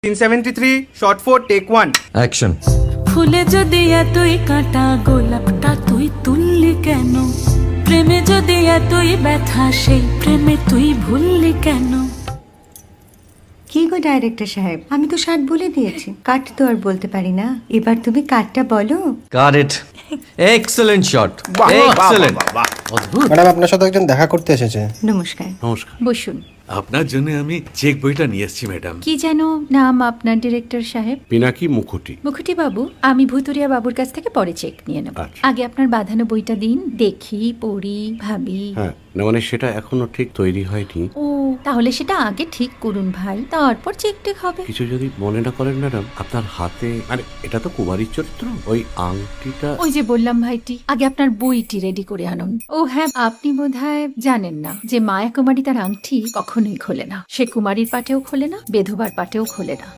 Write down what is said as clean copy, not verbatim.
373 shot 4 take 1 action. ফুলে যদি এতই কাঁটা গোলাপটা তুই তুললি কেন? প্রেমে যদি এতই ব্যথা সেই প্রেমে তুই ভুললি কেন? কি গো ডাইরেক্টর সাহেব, আমি তো 60 বলে দিয়েছি, কাট তো আর বলতে পারি না। এবার তুমি কাটটা বলো। Got it. Excellent shot, excellent. অদ্ভুত। ম্যাডাম আপনার সাথে একজন দেখা করতে এসেছে। নমস্কার। নমস্কার। বসুন। আপনার জন্য আমি চেক বইটা নিয়ে এসেছি ম্যাডাম। কি যেন নাম আপনার ডিরেক্টর সাহেব? পিনাকি মুখোটি। মুখুটি বাবু, আমি ভুতুরিয়া বাবুর কাছ থেকে পরে চেক নিয়ে নেব। আচ্ছা। আগে আপনার বাঁধানো বইটা দিন, দেখি, পড়ি, ভাবি। হ্যাঁ, না মানে সেটা এখনো ঠিক তৈরি হয়নি। ও, তাহলে সেটা আগে ঠিক করুন ভাই, তারপর চেক টেক হবে। কিছু যদি মনে না করেন ম্যাডাম, আপনার হাতে আরে এটা তো কুমারীর চরিত্র, ওই আংটিটা। ওই যে বললাম ভাইটি, আগে আপনার বইটি রেডি করে আনুন। ও হ্যাঁ, আপনি বোধহয় জানেন না যে মায়া কুমারী তার আংটি কখনোই খোলে না। সে কুমারীর পাটেও খোলে না, বেধবার পাটেও খোলে না।